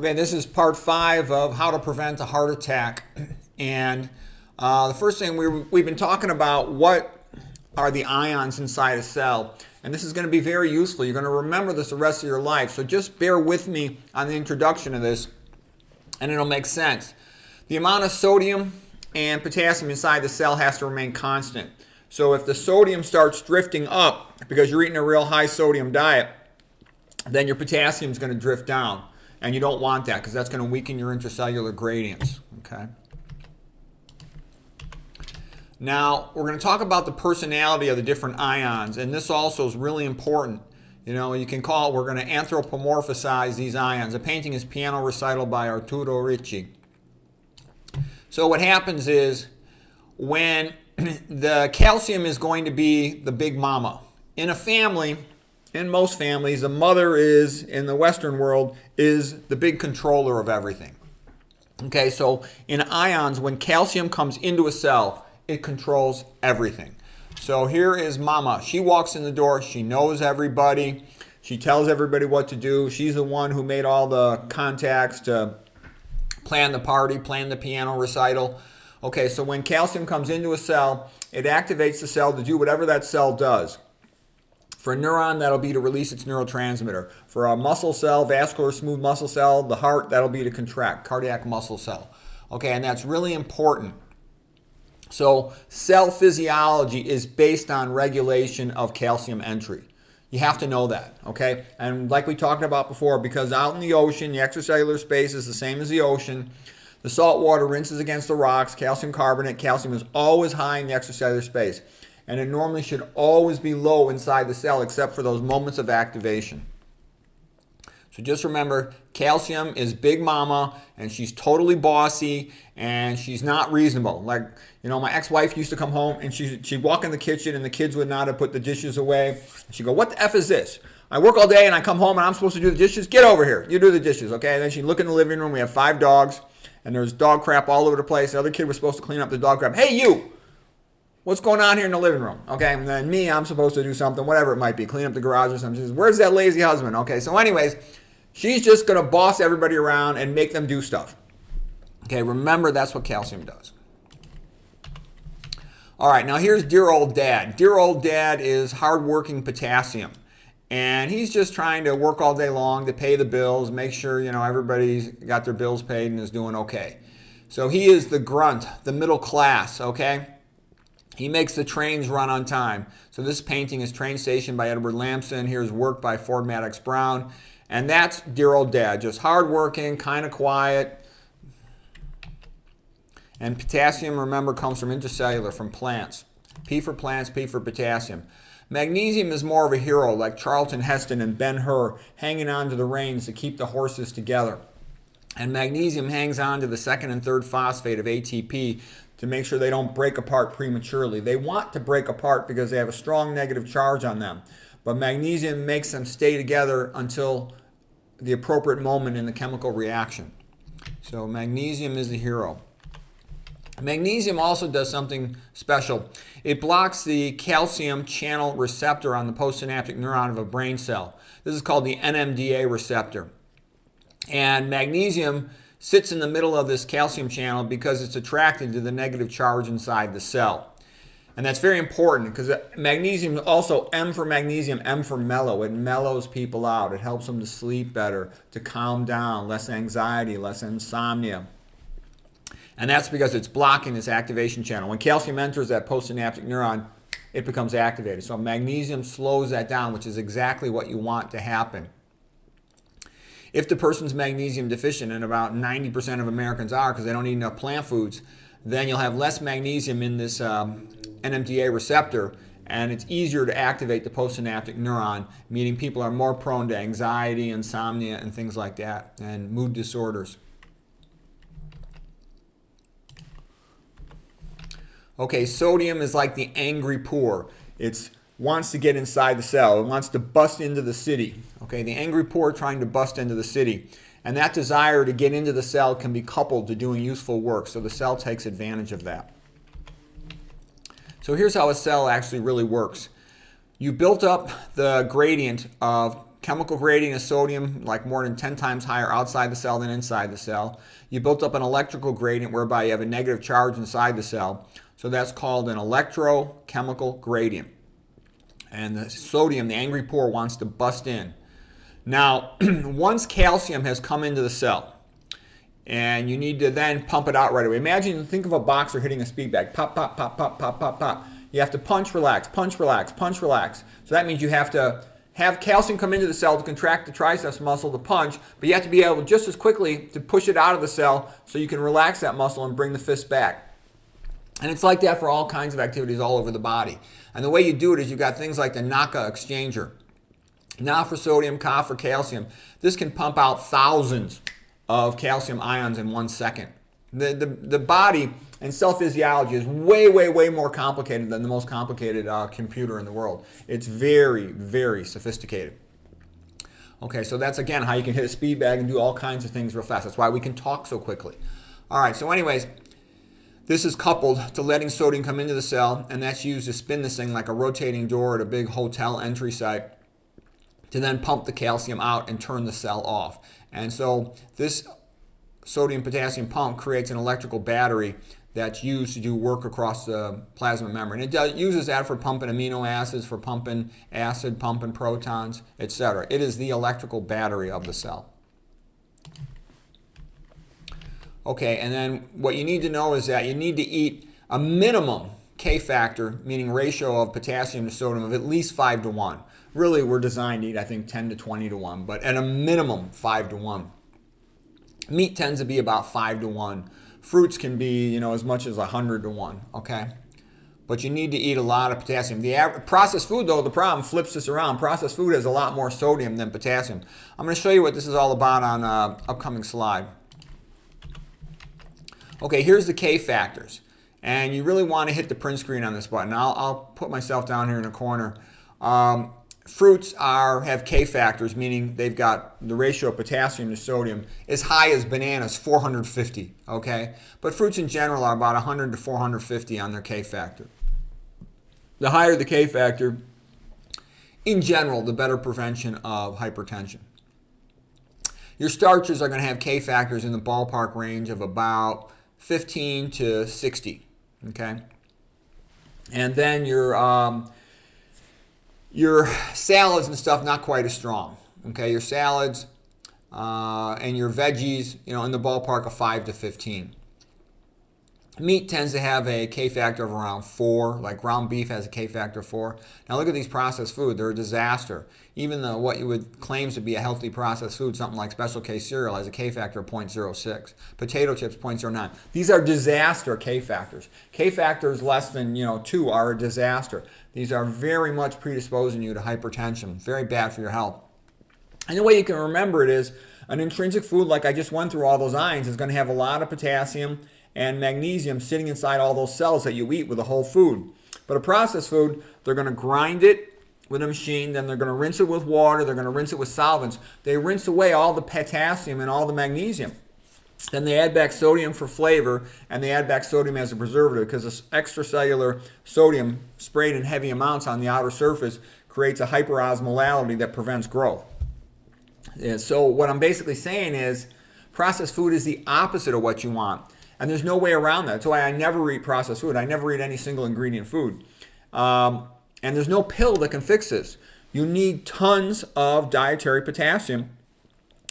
Okay, this is part 5 of how to prevent a heart attack. And the first thing we've been talking about what are the ions inside a cell. And this is going to be very useful. You're going to remember this the rest of your life. So just bear with me on the introduction of this and it'll make sense. The amount of sodium and potassium inside the cell has to remain constant. So if the sodium starts drifting up because you're eating a real high sodium diet, then your potassium is going to drift down. And you don't want that because that's going to weaken your intracellular gradients. Okay. Now, we're going to talk about the personality of the different ions, and this also is really important. You know, you can call it, we're going to anthropomorphize these ions. The painting is Piano Recital by Arturo Ricci. So what happens is when the calcium is going to be the big mama. In a family, in most families, the mother is, in the Western world, is the big controller of everything. Okay, so in ions, when calcium comes into a cell, it controls everything. So here is mama. She walks in the door. She knows everybody. She tells everybody what to do. She's the one who made all the contacts to plan the party, plan the piano recital. Okay, so when calcium comes into a cell, it activates the cell to do whatever that cell does. For a neuron, that'll be to release its neurotransmitter. For a muscle cell, vascular smooth muscle cell, the heart, that'll be to contract, cardiac muscle cell. Okay, and that's really important. So cell physiology is based on regulation of calcium entry. You have to know that, okay? And like we talked about before, because out in the ocean, the extracellular space is the same as the ocean. The salt water rinses against the rocks, calcium carbonate. Calcium is always high in the extracellular space. And it normally should always be low inside the cell except for those moments of activation. So just remember, calcium is big mama and she's totally bossy and she's not reasonable. Like, you know, my ex-wife used to come home and she'd walk in the kitchen and the kids would not have put the dishes away. She'd go, "What the F is this? I work all day and I come home and I'm supposed to do the dishes? Get over here. You do the dishes," okay? And then she'd look in the living room. We have 5 dogs and there's dog crap all over the place. The other kid was supposed to clean up the dog crap. "Hey, you! What's going on here in the living room?" Okay, and then me, I'm supposed to do something, whatever it might be, clean up the garage or something. She says, "Where's that lazy husband?" Okay, so anyways, she's just going to boss everybody around and make them do stuff. Okay, remember that's what calcium does. All right, now here's dear old dad. Dear old dad is hardworking potassium. And he's just trying to work all day long to pay the bills, make sure, you know, everybody's got their bills paid and is doing okay. So he is the grunt, the middle class, okay? He makes the trains run on time. So this painting is Train Station by Edward Lamson. Here's Work by Ford Maddox Brown. And that's dear old dad, just hardworking, kind of quiet. And potassium, remember, comes from intracellular, from plants. P for plants, P for potassium. Magnesium is more of a hero, like Charlton Heston and Ben-Hur, hanging on to the reins to keep the horses together. And magnesium hangs on to the 2nd and 3rd phosphate of ATP to make sure they don't break apart prematurely. They want to break apart because they have a strong negative charge on them. But magnesium makes them stay together until the appropriate moment in the chemical reaction. So magnesium is the hero. Magnesium also does something special. It blocks the calcium channel receptor on the postsynaptic neuron of a brain cell. This is called the NMDA receptor. And magnesium sits in the middle of this calcium channel because it's attracted to the negative charge inside the cell. And that's very important because magnesium also, M for magnesium, M for mellow. It mellows people out. It helps them to sleep better, to calm down, less anxiety, less insomnia. And that's because it's blocking this activation channel. When calcium enters that postsynaptic neuron, it becomes activated. So magnesium slows that down, which is exactly what you want to happen. If the person's magnesium deficient, and about 90% of Americans are because they don't eat enough plant foods, then you'll have less magnesium in this NMDA receptor, and it's easier to activate the postsynaptic neuron, meaning people are more prone to anxiety, insomnia, and things like that, and mood disorders. Okay, sodium is like the angry poor. It wants to get inside the cell. It wants to bust into the city. Okay, the angry poor trying to bust into the city. And that desire to get into the cell can be coupled to doing useful work, so the cell takes advantage of that. So here's how a cell actually really works. You built up the gradient of chemical gradient of sodium like more than 10 times higher outside the cell than inside the cell. You built up an electrical gradient whereby you have a negative charge inside the cell. So that's called an electrochemical gradient. And the sodium, the angry pore, wants to bust in. Now, once calcium has come into the cell, and you need to then pump it out right away. Imagine, think of a boxer hitting a speed bag. Pop, pop, pop, pop, pop, pop, pop. You have to punch, relax, punch, relax, punch, relax. So that means you have to have calcium come into the cell to contract the triceps muscle to punch, but you have to be able just as quickly to push it out of the cell so you can relax that muscle and bring the fist back. And it's like that for all kinds of activities all over the body. And the way you do it is you've got things like the NACA exchanger. Na for sodium, Ca for calcium. This can pump out thousands of calcium ions in 1 second. The body and cell physiology is way, way, way more complicated than the most complicated computer in the world. It's very, very sophisticated. Okay, so that's again how you can hit a speed bag and do all kinds of things real fast. That's why we can talk so quickly. All right, so anyways, this is coupled to letting sodium come into the cell, and that's used to spin this thing like a rotating door at a big hotel entry site to then pump the calcium out and turn the cell off. And so this sodium-potassium pump creates an electrical battery that's used to do work across the plasma membrane. It uses that for pumping amino acids, for pumping acid, pumping protons, etc. It is the electrical battery of the cell. Okay, and then what you need to know is that you need to eat a minimum K factor, meaning ratio of potassium to sodium, of at least 5 to 1. Really, we're designed to eat, I think, 10 to 20 to 1, but at a minimum, 5 to 1. Meat tends to be about 5 to 1. Fruits can be, as much as 100 to 1, okay? But you need to eat a lot of potassium. The processed food, though, the problem flips this around. Processed food has a lot more sodium than potassium. I'm going to show you what this is all about on an upcoming slide. Okay, here's the K factors. And you really want to hit the print screen on this button. I'll put myself down here in a corner. Fruits have K factors, meaning they've got the ratio of potassium to sodium as high as bananas, 450, okay? But fruits in general are about 100 to 450 on their K factor. The higher the K factor, in general, the better prevention of hypertension. Your starches are going to have K factors in the ballpark range of about 15 to 60, okay? And then your salads and stuff, not quite as strong, okay? Your salads and your veggies, in the ballpark of 5 to 15. Meat tends to have a K factor of around 4, like ground beef has a K factor of 4. Now look at these processed food, they're a disaster. Even though what you would claim to be a healthy processed food, something like Special K cereal, has a K factor of 0.06. Potato chips, 0.09. These are disaster K factors. K factors less than 2 are a disaster. These are very much predisposing you to hypertension. Very bad for your health. And the way you can remember it is an intrinsic food, like I just went through all those ions, is going to have a lot of potassium and magnesium sitting inside all those cells that you eat with a whole food. But a processed food, they're going to grind it with a machine, then they're going to rinse it with water, they're going to rinse it with solvents. They rinse away all the potassium and all the magnesium. Then they add back sodium for flavor, and they add back sodium as a preservative because this extracellular sodium sprayed in heavy amounts on the outer surface creates a hyperosmolality that prevents growth. And so what I'm basically saying is processed food is the opposite of what you want. And there's no way around that. That's why I never eat processed food. I never eat any single ingredient food. And there's no pill that can fix this. You need tons of dietary potassium,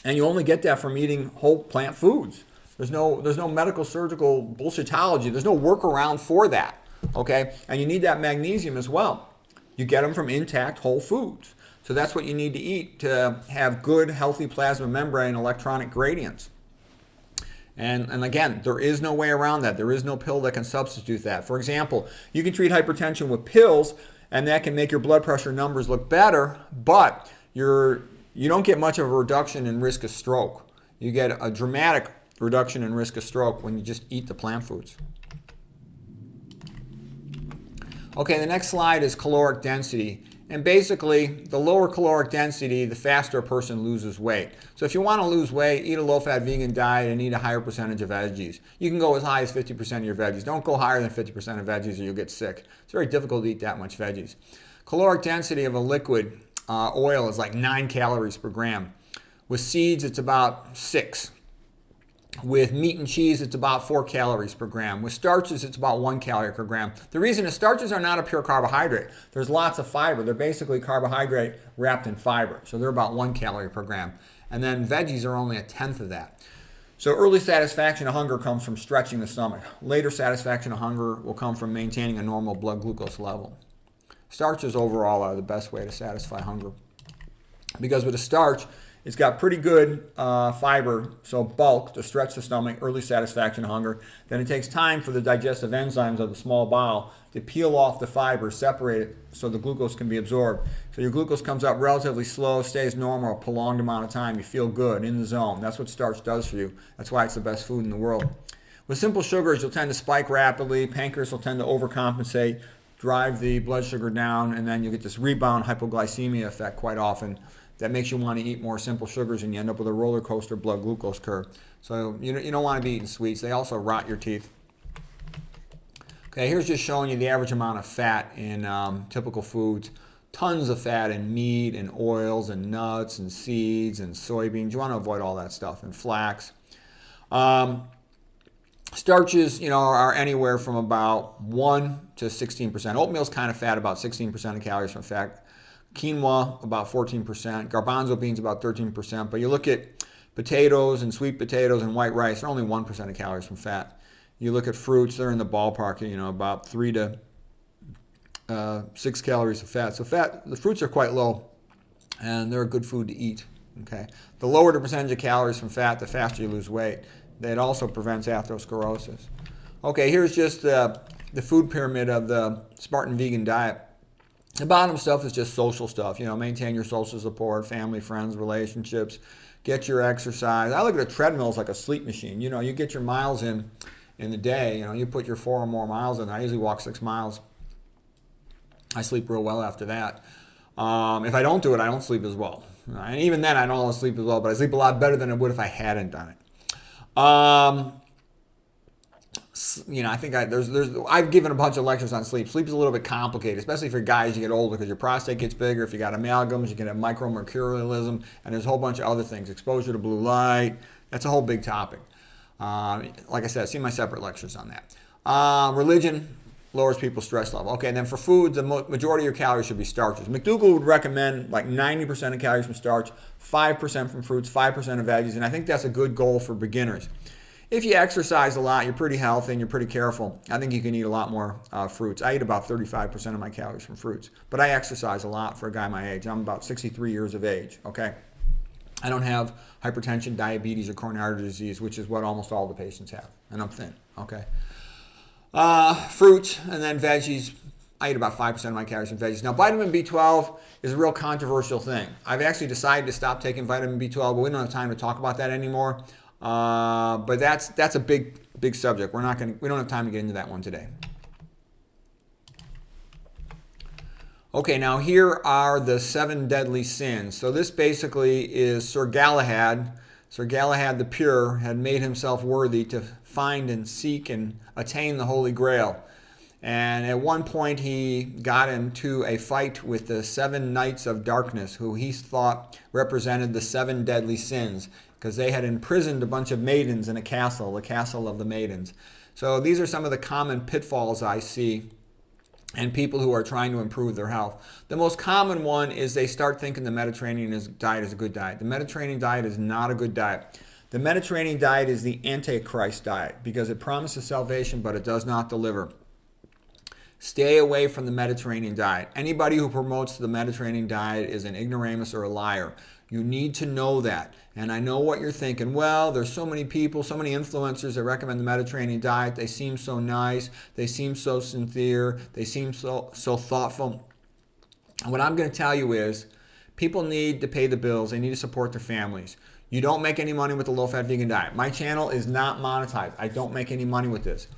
and you only get that from eating whole plant foods. There's no medical surgical bullshitology. There's no workaround for that, okay? And you need that magnesium as well. You get them from intact whole foods. So that's what you need to eat to have good, healthy plasma membrane electronic gradients. And again, there is no way around that. There is no pill that can substitute that. For example, you can treat hypertension with pills, and that can make your blood pressure numbers look better, but you don't get much of a reduction in risk of stroke. You get a dramatic reduction in risk of stroke when you just eat the plant foods. Okay, the next slide is caloric density. And basically, the lower caloric density, the faster a person loses weight. So if you want to lose weight, eat a low-fat vegan diet and eat a higher percentage of veggies. You can go as high as 50% of your veggies. Don't go higher than 50% of veggies or you'll get sick. It's very difficult to eat that much veggies. Caloric density of a liquid oil is like 9 calories per gram. With seeds, it's about 6. With meat and cheese, it's about 4 calories per gram. With starches, it's about 1 calorie per gram. The reason is starches are not a pure carbohydrate. There's lots of fiber. They're basically carbohydrate wrapped in fiber. So they're about 1 calorie per gram. And then veggies are only 1/10 of that. So early satisfaction of hunger comes from stretching the stomach. Later satisfaction of hunger will come from maintaining a normal blood glucose level. Starches overall are the best way to satisfy hunger. Because with a starch, it's got pretty good fiber, so bulk to stretch the stomach, early satisfaction of hunger. Then it takes time for the digestive enzymes of the small bowel to peel off the fiber, separate it so the glucose can be absorbed. So your glucose comes up relatively slow, stays normal a prolonged amount of time. You feel good, in the zone. That's what starch does for you. That's why it's the best food in the world. With simple sugars, you'll tend to spike rapidly. Pancreas will tend to overcompensate, drive the blood sugar down, and then you get this rebound hypoglycemia effect quite often. That makes you want to eat more simple sugars, and you end up with a roller coaster blood glucose curve. So you don't want to be eating sweets. They also rot your teeth. Okay, here's just showing you the average amount of fat in typical foods. Tons of fat in meat and oils and nuts and seeds and soybeans. You want to avoid all that stuff, and flax. Starches, are anywhere from about 1 to 16%. Oatmeal's kind of fat, about 16% of calories from fat. Quinoa, about 14%. Garbanzo beans, about 13%. But you look at potatoes and sweet potatoes and white rice, they're only 1% of calories from fat. You look at fruits, they're in the ballpark, about 3 to 6 calories of fat. So the fruits are quite low, and they're a good food to eat. Okay. The lower the percentage of calories from fat, the faster you lose weight. That also prevents atherosclerosis. Okay, here's just the food pyramid of the Spartan vegan diet. The bottom stuff is just social stuff. Maintain your social support, family, friends, relationships. Get your exercise. I look at a treadmill as like a sleep machine. You get your miles in the day. You put your 4 or more miles in. I usually walk 6 miles. I sleep real well after that. If I don't do it, I don't sleep as well. And even then, I don't always sleep as well, but I sleep a lot better than I would if I hadn't done it. I think I've given a bunch of lectures on sleep. Sleep is a little bit complicated, especially for guys as you get older, because your prostate gets bigger. If you got amalgams, you can have micromercurialism, and there's a whole bunch of other things. Exposure to blue light. That's a whole big topic. Like I said, see my separate lectures on that. Religion lowers people's stress level. Okay, and then for food, the majority of your calories should be starches. McDougall would recommend like 90% of calories from starch, 5% from fruits, 5% of veggies, and I think that's a good goal for beginners. If you exercise a lot, you're pretty healthy, and you're pretty careful, I think you can eat a lot more fruits. I eat about 35% of my calories from fruits, but I exercise a lot for a guy my age. I'm about 63 years of age, okay? I don't have hypertension, diabetes, or coronary artery disease, which is what almost all the patients have, and I'm thin, okay? Fruits, and then veggies. I eat about 5% of my calories from veggies. Now, vitamin B12 is a real controversial thing. I've actually decided to stop taking vitamin B12, but we don't have time to talk about that anymore. But that's a big subject. We don't have time to get into that one today. Okay, now here are the 7 deadly sins. So this basically is Sir Galahad. Sir Galahad the Pure had made himself worthy to find and seek and attain the Holy Grail. And at one point he got into a fight with the 7 Knights of Darkness, who he thought represented the 7 deadly sins, because they had imprisoned a bunch of maidens in a castle, the Castle of the Maidens. So these are some of the common pitfalls I see in people who are trying to improve their health. The most common one is they start thinking the Mediterranean diet is a good diet. The Mediterranean diet is not a good diet. The Mediterranean diet is the Antichrist diet because it promises salvation, but it does not deliver. Stay away from the Mediterranean diet. Anybody who promotes the Mediterranean diet is an ignoramus or a liar. You need to know that. And I know what you're thinking. Well, there's so many people, so many influencers that recommend the Mediterranean diet. They seem so nice. They seem so sincere. They seem so thoughtful. And what I'm going to tell you is people need to pay the bills. They need to support their families. You don't make any money with the low-fat vegan diet. My channel is not monetized. I don't make any money with this.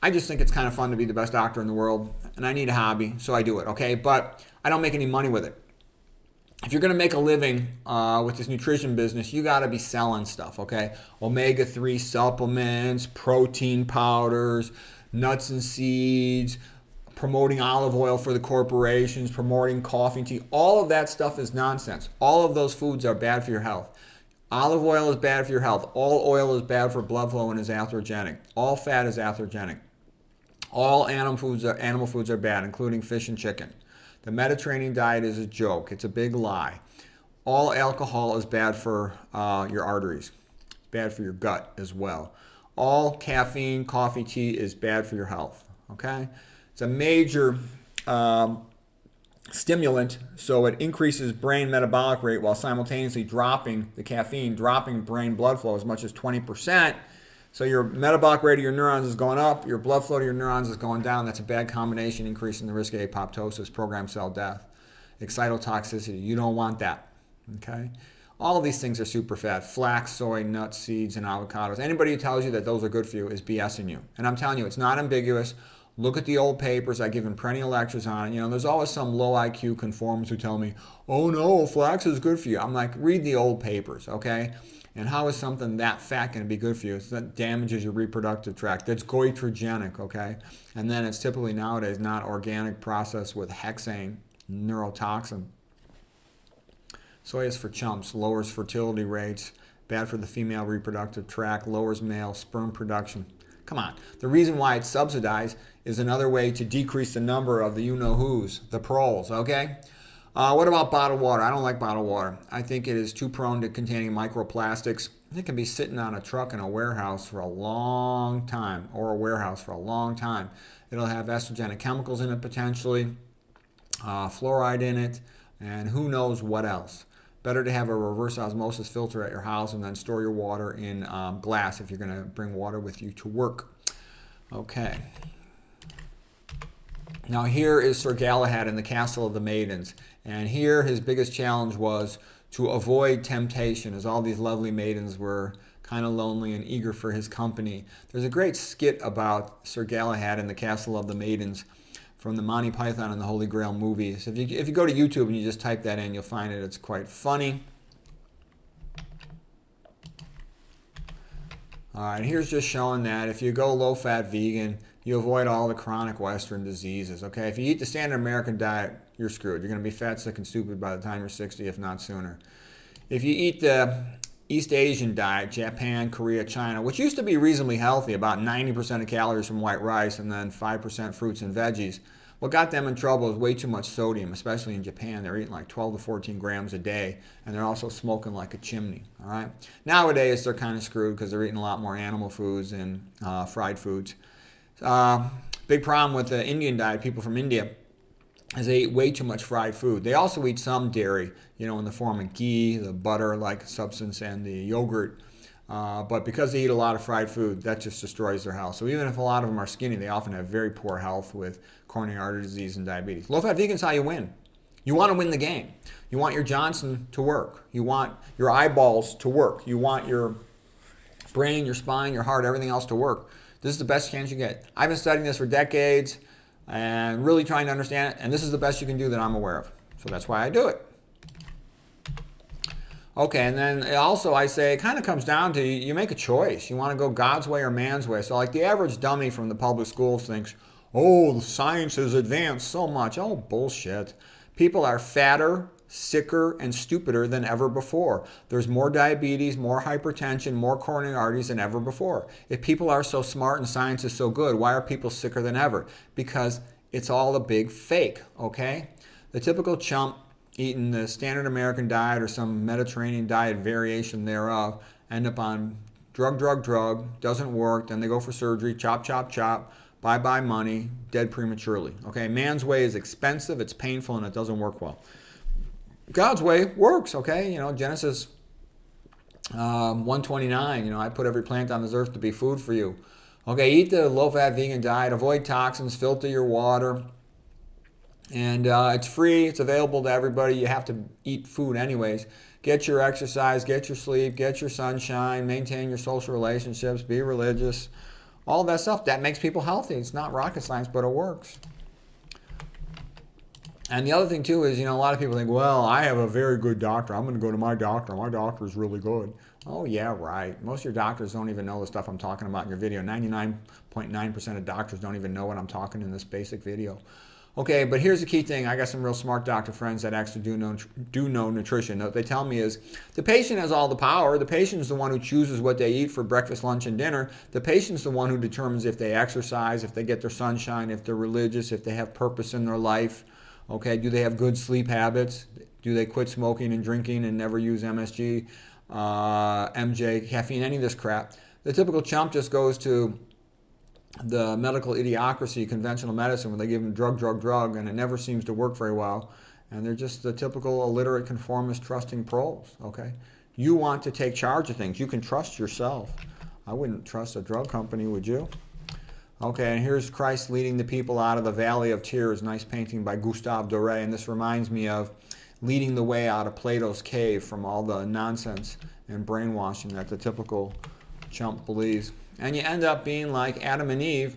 I just think it's kind of fun to be the best doctor in the world, and I need a hobby, so I do it, okay? But I don't make any money with it. If you're going to make a living with this nutrition business, you got to be selling stuff, okay? Omega-3 supplements, protein powders, nuts and seeds, promoting olive oil for the corporations, promoting coffee and tea. All of that stuff is nonsense. All of those foods are bad for your health. Olive oil is bad for your health. All oil is bad for blood flow and is atherogenic. All fat is atherogenic. All animal foods are bad, including fish and chicken. The Mediterranean diet is a joke. It's a big lie. All alcohol is bad for your arteries, bad for your gut as well. All caffeine, coffee, tea is bad for your health. Okay? It's a major stimulant, so it increases brain metabolic rate while simultaneously dropping the caffeine, dropping brain blood flow as much as 20%. So your metabolic rate of your neurons is going up, your blood flow to your neurons is going down. That's a bad combination, increasing the risk of apoptosis, programmed cell death, excitotoxicity. You don't want that. Okay? All of these things are super fat. Flax, soy, nuts, seeds, and avocados. Anybody who tells you that those are good for you is BSing you. And I'm telling you, it's not ambiguous. Look at the old papers. I've given perennial lectures on it. You know, there's always some low IQ conformists who tell me, oh no, flax is good for you. I'm like, read the old papers, okay? And how is something that fat going to be good for you? It's that damages your reproductive tract. That's goitrogenic, okay? And then it's typically nowadays not organic, processed with hexane, neurotoxin. Soy is for chumps, lowers fertility rates, bad for the female reproductive tract, lowers male sperm production. Come on. The reason why it's subsidized is another way to decrease the number of the you-know-whos, the proles, okay? What about bottled water? I don't like bottled water. I think it is too prone to containing microplastics. It can be sitting on a truck in a warehouse for a long time, or a warehouse for a long time. It'll have estrogenic chemicals in it potentially, fluoride in it, and who knows what else. Better to have a reverse osmosis filter at your house and then store your water in glass if you're going to bring water with you to work. Okay. Now here is Sir Galahad in the Castle of the Maidens. And here his biggest challenge was to avoid temptation, as all these lovely maidens were kind of lonely and eager for his company. There's a great skit about Sir Galahad in the Castle of the Maidens from the Monty Python and the Holy Grail movie. So if you go to YouTube and you just type that in, you'll find it. It's quite funny. All right, here's just showing that if you go low-fat vegan, you avoid all the chronic Western diseases, okay? If you eat the standard American diet, you're screwed. You're going to be fat, sick, and stupid by the time you're 60, if not sooner. If you eat the East Asian diet, Japan, Korea, China, which used to be reasonably healthy, about 90% of calories from white rice and then 5% fruits and veggies, what got them in trouble is way too much sodium, especially in Japan. They're eating like 12 to 14 grams a day, and they're also smoking like a chimney, all right? Nowadays, they're kind of screwed because they're eating a lot more animal foods and fried foods. Big problem with the Indian diet, people from India, is they eat way too much fried food. They also eat some dairy, you know, in the form of ghee, the butter-like substance, and the yogurt. But because they eat a lot of fried food, that just destroys their health. So even if a lot of them are skinny, they often have very poor health with coronary artery disease and diabetes. Low-fat vegan is how you win. You want to win the game. You want your Johnson to work. You want your eyeballs to work. You want your brain, your spine, your heart, everything else to work. This is the best chance you get. I've been studying this for decades and really trying to understand it, and this is the best you can do that I'm aware of. So that's why I do it. Okay, and then also I say it kind of comes down to you make a choice. You want to go God's way or man's way. So like the average dummy from the public schools thinks, oh, the science has advanced so much. Oh, bullshit. People are fatter, sicker, and stupider than ever before. There's more diabetes, more hypertension, more coronary arteries than ever before. If people are so smart and science is so good, why are people sicker than ever? Because it's all a big fake, okay? The typical chump eating the standard American diet or some Mediterranean diet variation thereof end up on drug, doesn't work, then they go for surgery, chop, bye-bye money, dead prematurely. Okay, man's way is expensive, it's painful, and it doesn't work well. God's way works, okay? You know, Genesis 1:29, you know, I put every plant on this earth to be food for you. Okay, eat the low-fat vegan diet, avoid toxins, filter your water, and it's free, it's available to everybody. You have to eat food anyways. Get your exercise, get your sleep, get your sunshine, maintain your social relationships, be religious, all that stuff. That makes people healthy. It's not rocket science, but it works. And the other thing too is, you know, a lot of people think, well, I have a very good doctor. I'm going to go to my doctor. My doctor is really good. Oh, yeah, right. Most of your doctors don't even know the stuff I'm talking about in your video. 99.9% of doctors don't even know what I'm talking in this basic video. Okay, but here's the key thing. I got some real smart doctor friends that actually do know nutrition. What they tell me is the patient has all the power. The patient is the one who chooses what they eat for breakfast, lunch, and dinner. The patient is the one who determines if they exercise, if they get their sunshine, if they're religious, if they have purpose in their life. Okay, do they have good sleep habits? Do they quit smoking and drinking and never use MSG, MJ, caffeine, any of this crap? The typical chump just goes to the medical idiocracy, conventional medicine, where they give them drug, and it never seems to work very well. And they're just the typical illiterate, conformist, trusting pros, okay? You want to take charge of things. You can trust yourself. I wouldn't trust a drug company, would you? Okay, and here's Christ leading the people out of the Valley of Tears, nice painting by Gustave Doré, and this reminds me of leading the way out of Plato's cave from all the nonsense and brainwashing that the typical chump believes. And you end up being like Adam and Eve,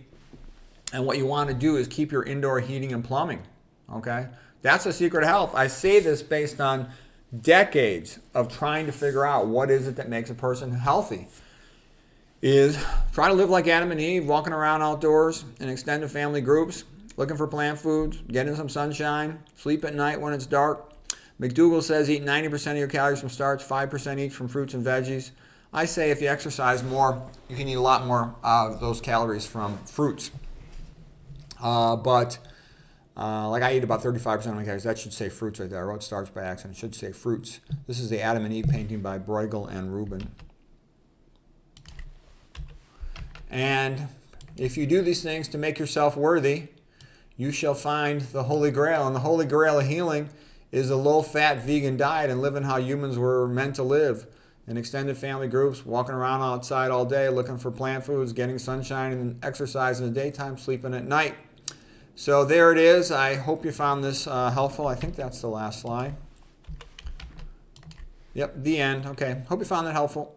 and what you want to do is keep your indoor heating and plumbing, okay? That's the secret of health. I say this based on decades of trying to figure out what is it that makes a person healthy. Is try to live like Adam and Eve, walking around outdoors in extended family groups, looking for plant foods, getting some sunshine, sleep at night when it's dark. McDougall says eat 90% of your calories from starch, 5% each from fruits and veggies. I say if you exercise more, you can eat a lot more of those calories from fruits. Like I eat about 35% of my calories. That should say fruits right there. I wrote starch by accident. It should say fruits. This is the Adam and Eve painting by Bruegel and Rubin. And if you do these things to make yourself worthy, you shall find the Holy Grail. And the Holy Grail of healing is a low-fat vegan diet and living how humans were meant to live. In extended family groups, walking around outside all day, looking for plant foods, getting sunshine and exercise in the daytime, sleeping at night. So there it is. I hope you found this helpful. I think that's the last slide. Yep, the end. Okay, hope you found that helpful.